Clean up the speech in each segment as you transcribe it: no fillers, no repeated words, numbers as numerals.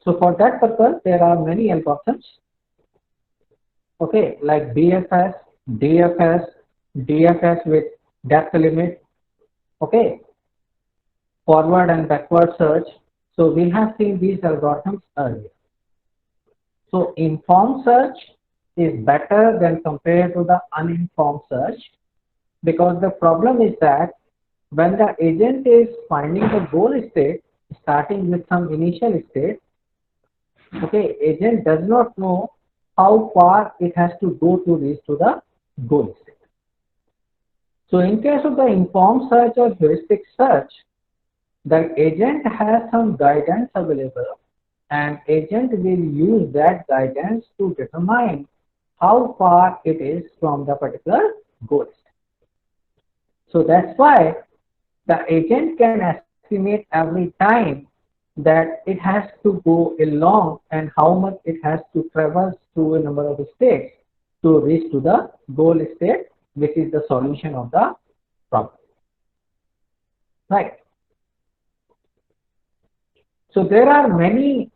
So for that purpose, there are many algorithms, okay, like BFS, DFS, DFS with depth limit, okay, forward and backward search. So we have seen these algorithms earlier. So informed search is better than compared to the uninformed search, because the problem is that when the agent is finding the goal state, starting with some initial state, okay, agent does not know how far it has to go to reach to the goal state. So in case of the informed search or heuristic search, the agent has some guidance available, and agent will use that guidance to determine how far it is from the particular goal state. So that's why the agent can estimate every time that it has to go along and how much it has to traverse through a number of states to reach to the goal state, which is the solution of the problem. Right. So there are many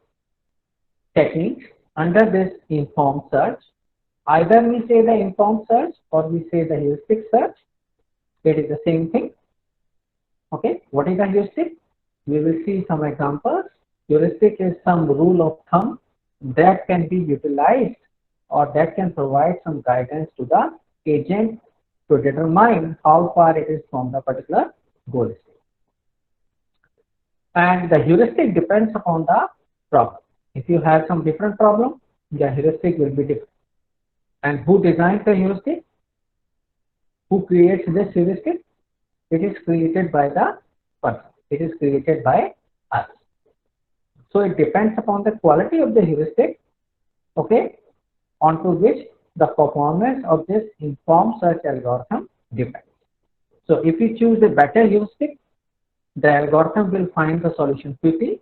techniques under this informed search. Either we say the informed search or we say the heuristic search. It is the same thing. Okay, what is the heuristic? We will see some examples. Heuristic is some rule of thumb that can be utilized or that can provide some guidance to the agent to determine how far it is from the particular goal state. And the heuristic depends upon the problem. If you have some different problem, the heuristic will be different. And who designs the heuristic? Who creates this heuristic? It is created by the person. It is created by us. So it depends upon the quality of the heuristic, okay, onto which the performance of this informed search algorithm depends. So if you choose a better heuristic, the algorithm will find the solution quickly.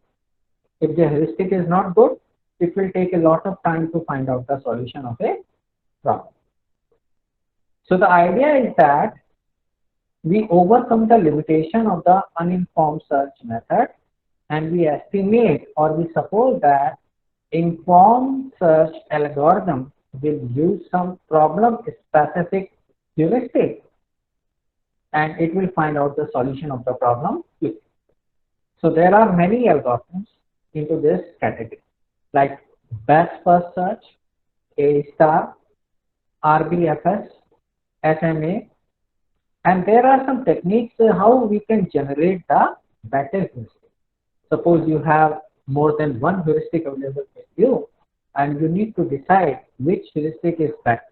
If the heuristic is not good, it will take a lot of time to find out the solution of a problem. So the idea is that we overcome the limitation of the uninformed search method, and we estimate or we suppose that informed search algorithm will use some problem specific heuristic, and it will find out the solution of the problem quickly. So there are many algorithms into this category, like best first search, A star, RBFS, SMA, and there are some techniques how we can generate the better heuristic. Suppose you have more than one heuristic available with you, and you need to decide which heuristic is better.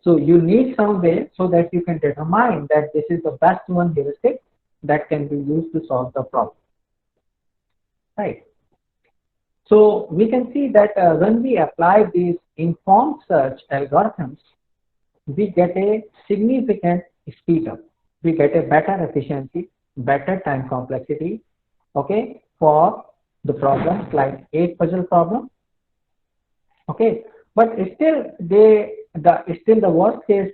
So you need some way so that you can determine that this is the best one heuristic that can be used to solve the problem. Right. So we can see that when we apply these informed search algorithms, we get a significant speed up. We get a better efficiency, better time complexity, okay, for the problems like 8 puzzle problem. Okay, but still the worst case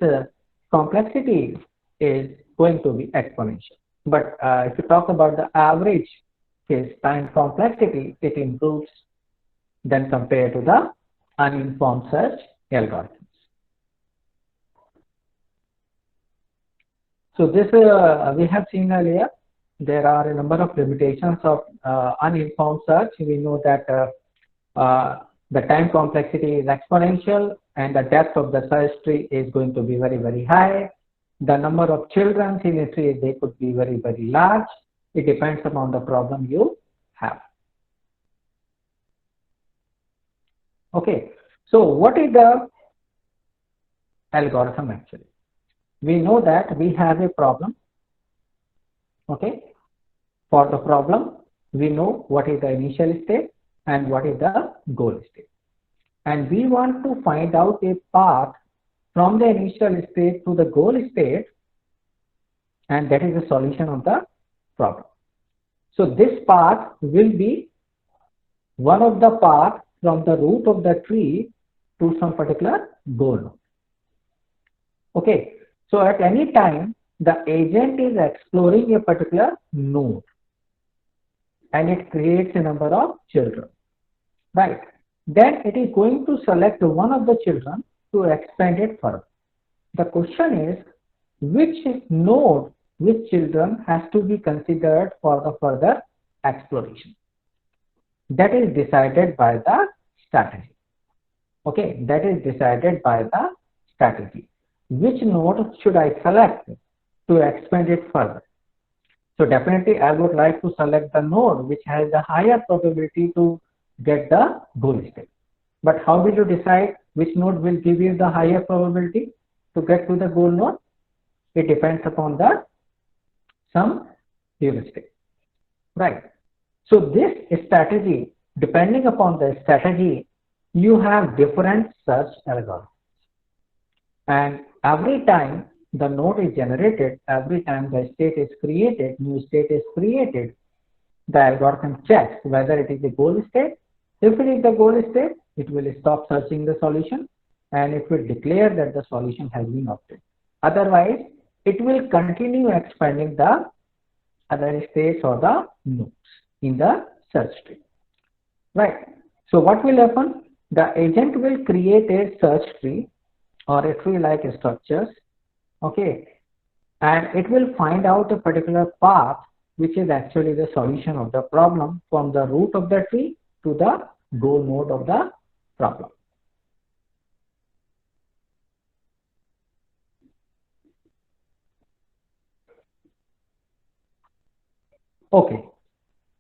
complexity is going to be exponential. But if you talk about the average case time complexity, it improves than compared to the uninformed search algorithms. So this we have seen earlier. There are a number of limitations of uninformed search. We know that the time complexity is exponential and the depth of the search tree is going to be very, very high. The number of children in a tree, they could be very, very large. It depends upon the problem you have. Okay, so what is the algorithm actually? We know that we have a problem. Okay, for the problem, we know what is the initial state and what is the goal state. And we want to find out a path from the initial state to the goal state, and that is the solution of the problem. So this path will be one of the paths from the root of the tree to some particular goal. Okay, so at any time, the agent is exploring a particular node and it creates a number of children. right? Then it is going to select one of the children to expand it further. The question is, which node, which children has to be considered for the further exploration? That is decided by the strategy. Okay, that is decided by the strategy. Which node should I select to expand it further? So definitely I would like to select the node which has the higher probability to get the goal state. But how will you decide which node will give you the higher probability to get to the goal node? It depends upon the some heuristic, right? So this strategy, depending upon the strategy, you have different search algorithms. And every time the node is generated, every time the state is created, new state is created, the algorithm checks whether it is a goal state. If it is the goal state, it will stop searching the solution and it will declare that the solution has been obtained. Otherwise, it will continue expanding the other states or the nodes in the search tree. Right. So what will happen? The agent will create a search tree or a tree like structures. Okay. And it will find out a particular path which is actually the solution of the problem from the root of the tree to the goal node of the problem. Okay.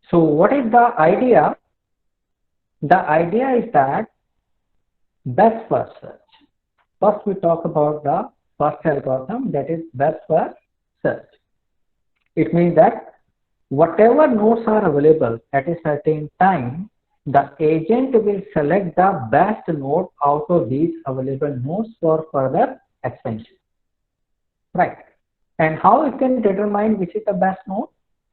So what is the idea? The idea is that best first search. First we talk about the first algorithm, that is best first search. It means that whatever nodes are available at a certain time, the agent will select the best node out of these available nodes for further expansion. Right. And how it can determine which is the best node?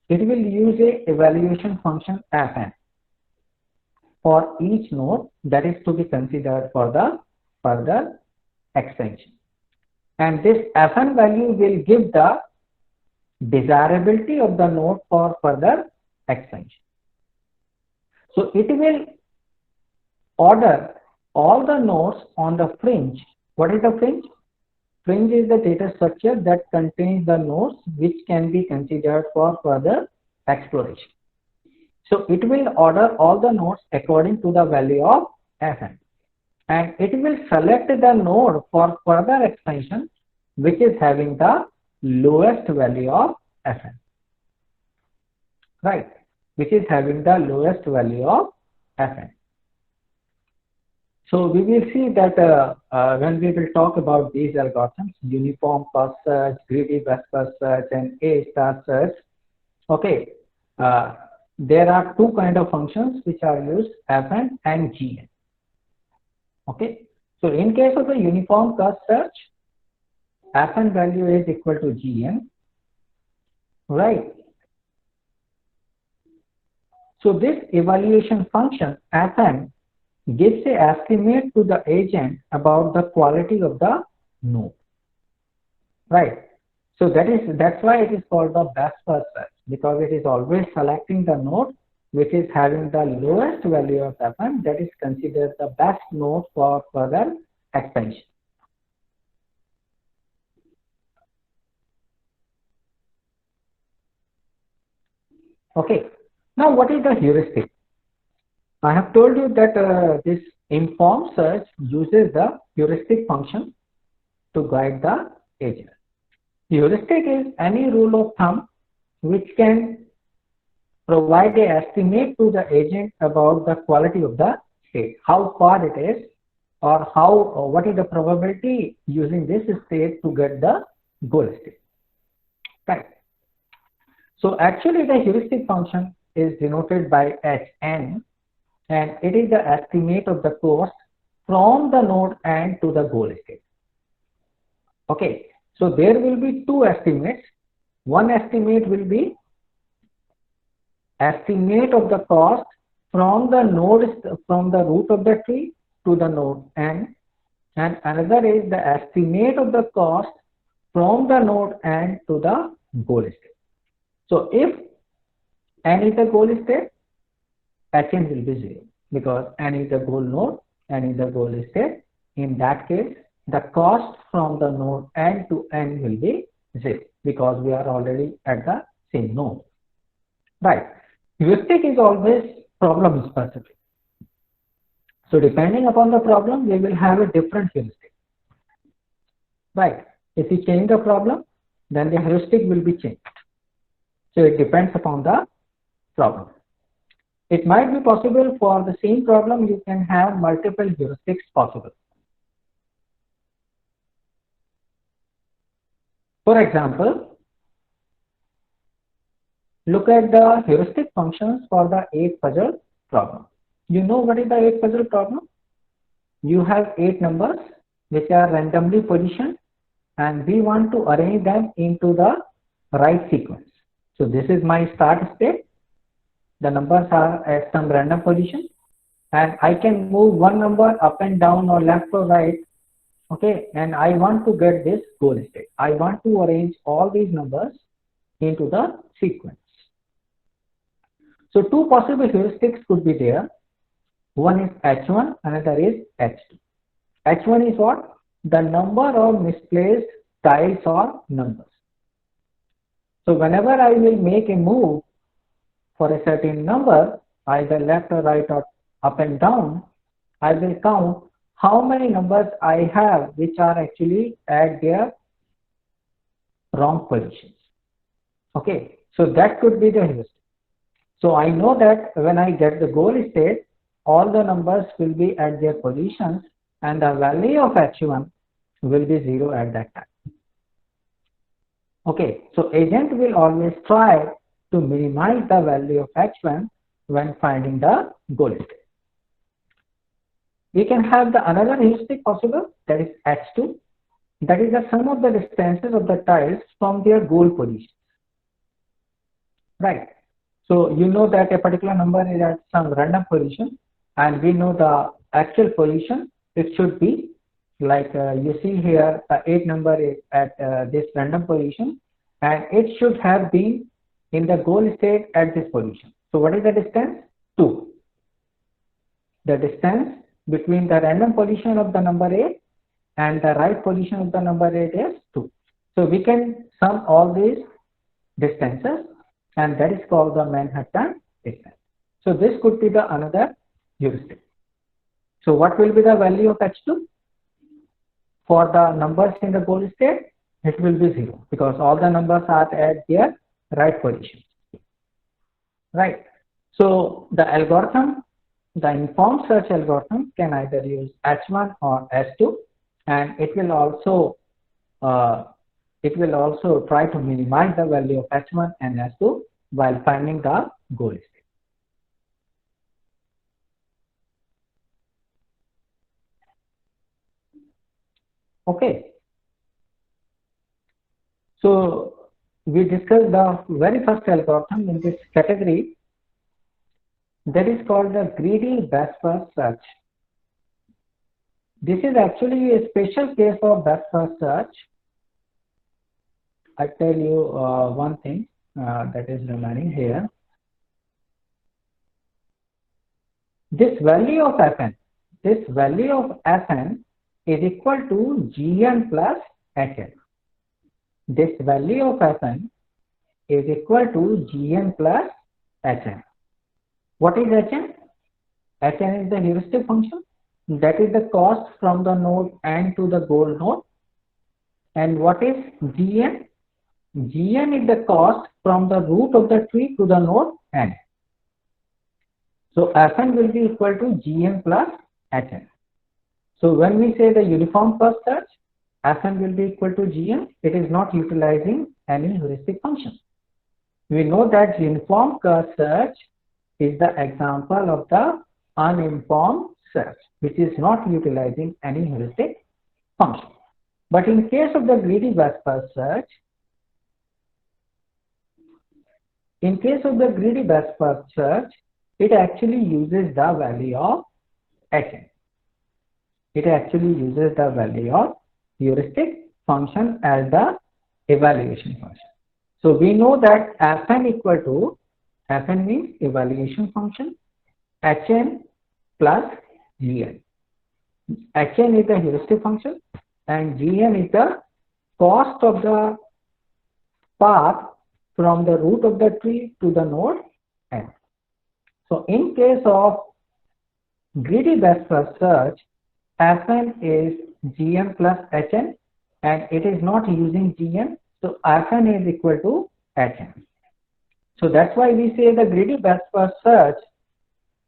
It will use a evaluation function fn for each node that is to be considered for the further expansion. And this fn value will give the desirability of the node for further expansion. So it will order all the nodes on the fringe. What is the fringe? Fringe is the data structure that contains the nodes which can be considered for further exploration. So it will order all the nodes according to the value of fn. And it will select the node for further expansion which is having the lowest value of fn. Right, which is having the lowest value of fn. So we will see that when we will talk about these algorithms, uniform first search, greedy best first search, and A star search. Okay, there are two kind of functions which are used, fn and gn. Okay, so in case of the uniform first search, fn value is equal to gn, right? So this evaluation function fn gives an estimate to the agent about the quality of the node, right? So that's why it is called the best first search, because it is always selecting the node which is having the lowest value of fn, that is considered the best node for further expansion. Okay, now what is the heuristic? I have told you that this informed search uses the heuristic function to guide the agent. Heuristic is any rule of thumb which can provide an estimate to the agent about the quality of the state, how far it is, or what is the probability using this state to get the goal state. Right. So actually the heuristic function is denoted by Hn, and it is the estimate of the cost from the node n to the goal state. Okay, so there will be two estimates. One estimate will be estimate of the cost from the node, from the root of the tree to the node n, and another is the estimate of the cost from the node n to the goal state. So if n is the goal state, Hn will be 0. because n is the goal node, n is the goal state. In that case, the cost from the node n to n will be 0 because we are already at the same node. Right. Heuristic is always problem specific. So depending upon the problem, we will have a different heuristic. Right. If we change the problem, then the heuristic will be changed. So it depends upon the problem. It might be possible for the same problem, you can have multiple heuristics possible. For example, look at the heuristic functions for the 8 puzzle problem. You know what is the 8 puzzle problem? You have 8 numbers which are randomly positioned and we want to arrange them into the right sequence. So this is my start state. The numbers are at some random position and I can move one number up and down or left or right. Okay, and I want to get this goal state. I want to arrange all these numbers into the sequence. So two possible heuristics could be there. One is H1, another is H2. H1 is what? The number of misplaced tiles or numbers. So whenever I will make a move for a certain number, either left or right or up and down, I will count how many numbers I have which are actually at their wrong positions. Okay, so that could be the heuristic. So I know that when I get the goal state, all the numbers will be at their positions and the value of H1 will be 0 at that time. Okay, so agent will always try to minimize the value of H1 when finding the goal state. We can have the another heuristic possible, that is H2, that is the sum of the distances of the tiles from their goal positions. Right. So you know that a particular number is at some random position and we know the actual position. It should be like you see here the 8 number is at this random position and it should have been in the goal state at this position. So what is the distance? 2. The distance between the random position of the number 8 and the right position of the number 8 is 2. So we can sum all these distances and that is called the Manhattan distance. So this could be the another heuristic. So what will be the value of H2? For the numbers in the goal state, it will be 0 because all the numbers are at their right position. Right. So the algorithm, the informed search algorithm can either use H1 or H2 and it will also try to minimize the value of H1 and H2 while finding the goal state. Okay. So we discussed the very first algorithm in this category, that is called the greedy best first search. This is actually a special case of best first search. I tell you one thing that is remaining here. This value of Fn is equal to Gn plus Hn. This value of Fn is equal to Gn plus Hn. What is Hn? Hn is the heuristic function. That is the cost from the node n to the goal node. And what is Gn? Gn is the cost from the root of the tree to the node n. So Fn will be equal to Gn plus Hn. So when we say the uniform first search, Fn will be equal to Gn, it is not utilizing any heuristic function. We know that uniform first search is the example of the uninformed search, which is not utilizing any heuristic function. But in case of the greedy best first search, it actually uses the value of Hn. It actually uses the value of heuristic function as the evaluation function. So we know that Fn equal to, Fn means evaluation function, Hn plus Gn. Hn is the heuristic function and Gn is the cost of the path from the root of the tree to the node n. So in case of greedy best first search, Fn is Gn plus Hn and it is not using Gn, so Fn is equal to Hn. So that's why we say the greedy best first search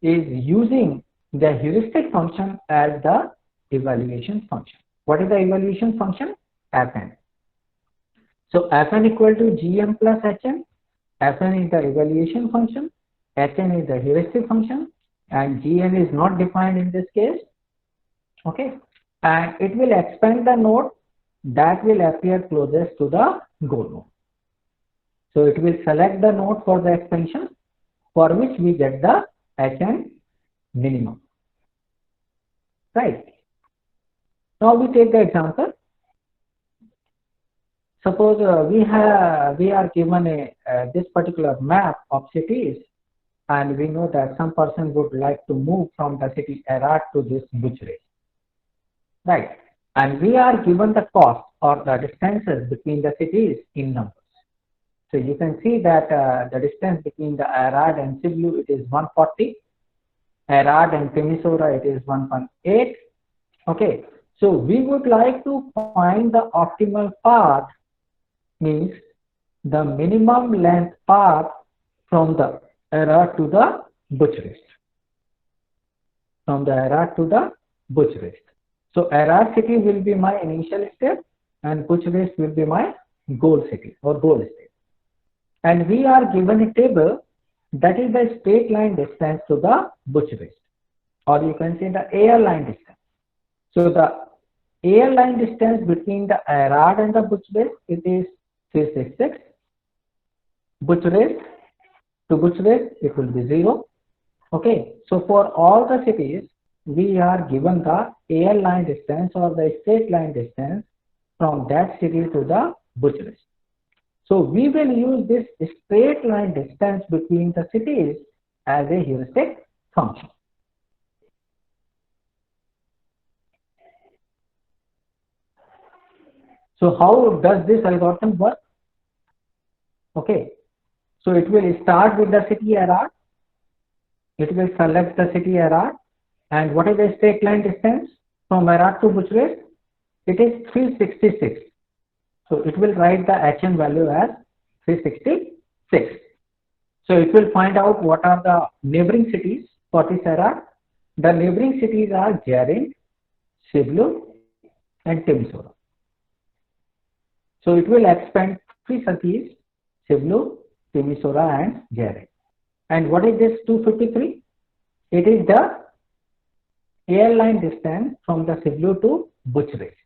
is using the heuristic function as the evaluation function. What is the evaluation function? Fn. So Fn equal to Gn plus Hn. Fn is the evaluation function, Hn is the heuristic function, and Gn is not defined in this case. Okay, and it will expand the node that will appear closest to the goal node. So it will select the node for the expansion for which we get the Hn minimum. Right. Now we take the example. Suppose we are given this particular map of cities, and we know that some person would like to move from the city Herat to this Bucharest. Right. And we are given the cost or the distances between the cities in numbers. So you can see that the distance between the Herat and Sibiu, it is 140. Herat and Timisoara, it is 1.8. Okay. So we would like to find the optimal path, means the minimum length path from the Herat to the Bucharest. From the Herat to the Bucharest. So Herat city will be my initial step and Bucharest will be my goal city or goal state. And we are given a table that is the straight line distance to the Bucharest, or you can say the air line distance. So the air line distance between the Herat and the Bucharest, it is 366. Bucharest to Bucharest, it will be 0. Okay, so for all the cities, we are given the air line distance or the straight line distance from that city to the Bucharest. So we will use this straight line distance between the cities as a heuristic function. So how does this algorithm work? Okay, so it will start with the city Herat. It will select the city Herat, and what is the straight line distance from Herat to Bucharest? It is 366. So it will write the Hn value as 366. So it will find out what are the neighboring cities for this Herat. The neighboring cities are Gyerend, Sibiu, and Timisoara. So it will expand 3 cities, Sibiu, Timisoara, and Gyerend. And what is this 253? It is the airline distance from the Sibiu to Bucharest.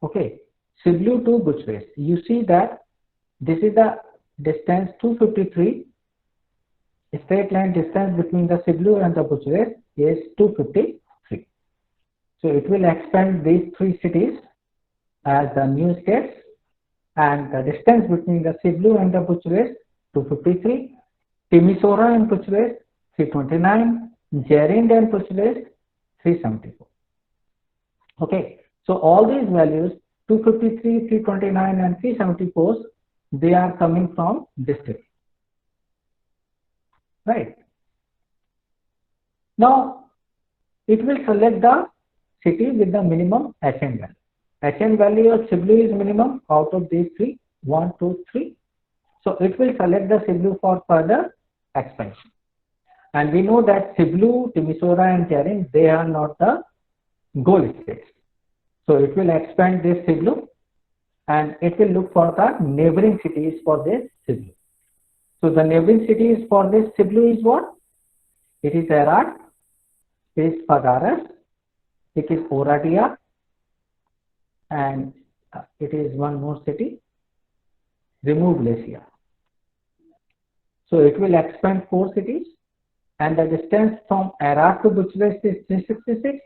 Okay, Sibiu to Bucharest. You see that this is the distance 253. Straight line distance between the Sibiu and the Bucharest is 253. So it will expand these 3 cities as the new states, and the distance between the Sibiu and the Bucharest 253, Timisoara and Bucharest 329, Gyerend and Bucharest 374. Okay, so all these values 253, 329 and 374, they are coming from this table. Right. Now it will select the city with the minimum Hn value. Hn value of Sibiu is minimum out of these 3, 1, 2, 3. So it will select the Sibiu for further expansion. And we know that Sibiu, Timisoara and Gyerend, they are not the goal states. So it will expand this Sibiu and it will look for the neighboring cities for this Sibiu. So the neighboring cities for this Sibiu is what? It is Herat, it is Fagaras, it is Oradea, and it is one more city, Remuvlesia. So it will expand 4 cities, and the distance from Herat to Bucharest is 366,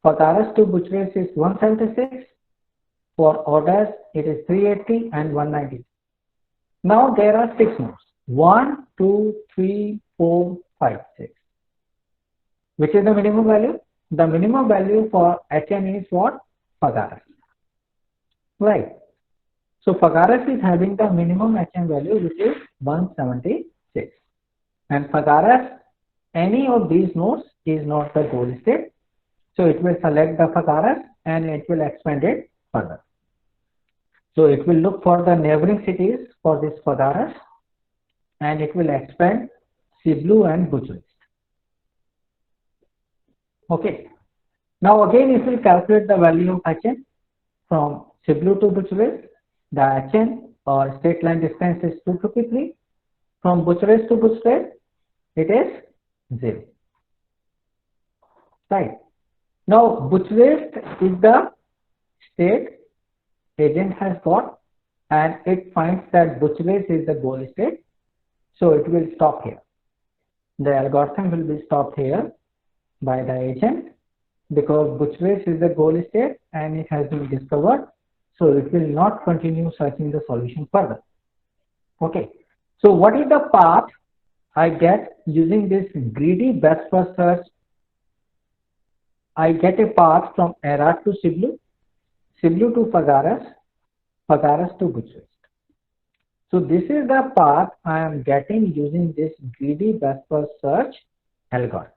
Fagaras to Bucharest is 176, for Odas it is 380 and 190. Now there are 6 nodes, 1, 2, 3, 4, 5, 6. Which is the minimum value? The minimum value for HN is what? Phagaras. Right. So Phagaras is having the minimum HN value which is 176. And Phagaras, any of these nodes is not the goal state. So it will select the Phagaras and it will expand it further. So it will look for the neighboring cities for this Phagaras and it will expand Siblu and Bucharest. Okay. Now again it will calculate the value of HN from Siblu to Bucharest. The HN or state line distance is 253. From Bucharest to Bucharest it is 0. Right. Now Bucharest is the state agent has got and it finds that Bucharest is the goal state. So it will stop here. The algorithm will be stopped here by the agent because Bucharest is the goal state and it has been discovered. So it will not continue searching the solution further. Okay. So what is the path I get using this greedy best first search? I get a path from Herat to Siblu, Siblu to Phagaras, Phagaras to Bucharest. So this is the path I am getting using this greedy best first search algorithm.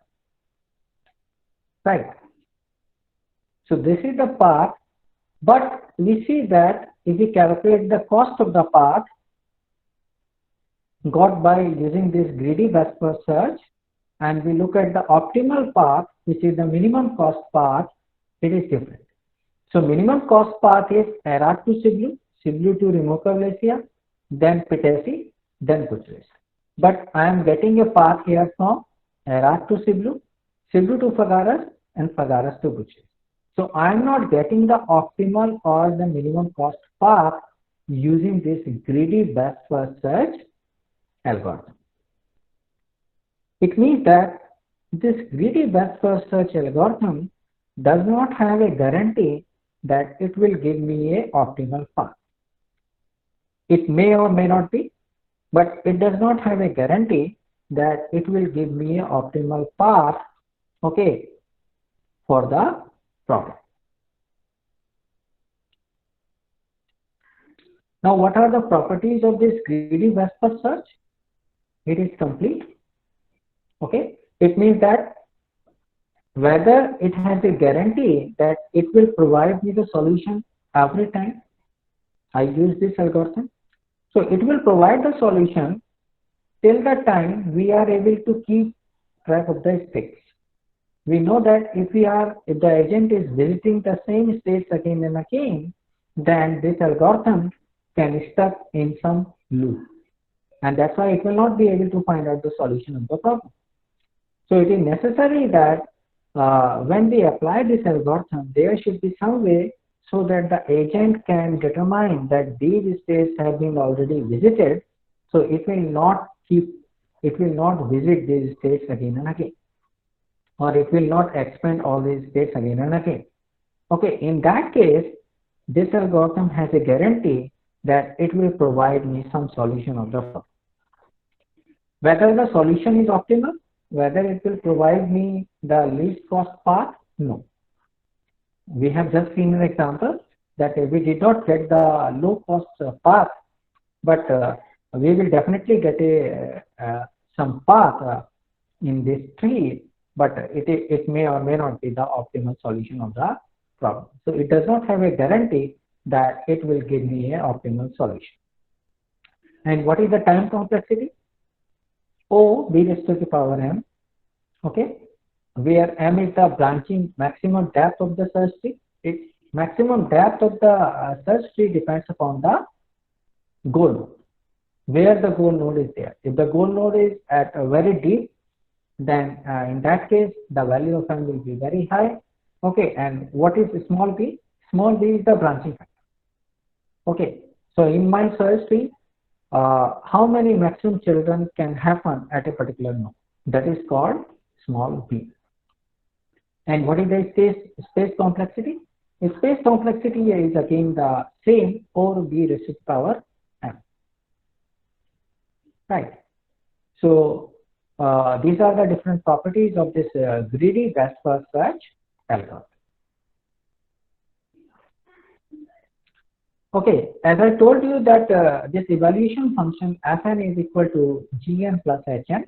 Right. So this is the path, but we see that if we calculate the cost of the path got by using this greedy best first search and we look at the optimal path, which is the minimum cost path, it is different. So minimum cost path is Herat to Siblu, Siblu to Rimokavlesia, then Pitesi, then Bucharest. But I am getting a path here from Herat to Siblu, Siblu to Phagaras, and Phagaras to Bucharest. So I am not getting the optimal or the minimum cost path using this greedy best first search algorithm. It means that this greedy best first search algorithm does not have a guarantee that it will give me a optimal path. It may or may not be, but it does not have a guarantee that it will give me an optimal path, okay, for the problem. Now, what are the properties of this greedy best first search? It is complete. Okay, it means that whether it has a guarantee that it will provide me the solution every time I use this algorithm. So it will provide the solution till the time we are able to keep track of the states. We know that if the agent is visiting the same states again and again, then this algorithm can stuck in some loop. And that's why it will not be able to find out the solution of the problem. So it is necessary that when we apply this algorithm, there should be some way so that the agent can determine that these states have been already visited. So it will not visit these states again and again, or it will not expand all these states again and again. Okay, in that case, this algorithm has a guarantee that it will provide me some solution of the problem. Whether the solution is optimal, whether it will provide me the least cost path, no. We have just seen an example that we did not get the low cost path, but we will definitely get some path in this tree, but it may or may not be the optimal solution of the problem. So it does not have a guarantee that it will give me an optimal solution. And what is the time complexity? O b raised to the power m, okay, where m is the branching maximum depth of the search tree. Its maximum depth of the search tree depends upon the goal node, where the goal node is there. If the goal node is at a very deep, then in that case the value of m will be very high. Okay, and what is small b? Small b is the branching factor. Okay, so in my search tree, how many maximum children can happen at a particular node? That is called small b. And what is the space complexity? The space complexity is again the same, O b raised to the power m. Right. So these are the different properties of this greedy best first search algorithm. Okay, as I told you that this evaluation function Fn is equal to Gn plus Hn,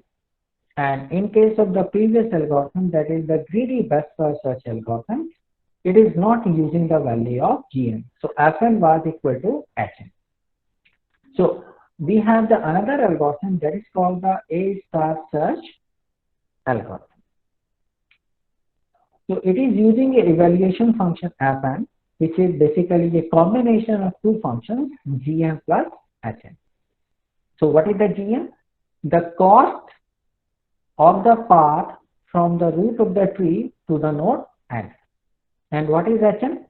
and in case of the previous algorithm, that is the greedy best first search algorithm, it is not using the value of Gn. So Fn was equal to Hn. So we have the another algorithm that is called the A star search algorithm. So it is using a evaluation function Fn, which is basically a combination of two functions Gn plus Hn. So what is the Gn? The cost of the path from the root of the tree to the node n. And what is Hn?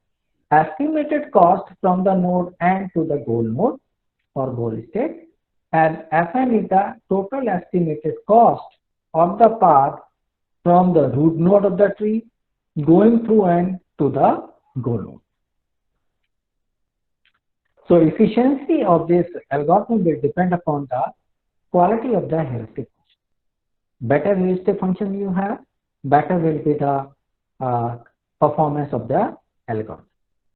Estimated cost from the node n to the goal node or goal state, and Fn is the total estimated cost of the path from the root node of the tree going through n to the goal node. So efficiency of this algorithm will depend upon the quality of the heuristic function. Better heuristic function you have, better will be the performance of the algorithm.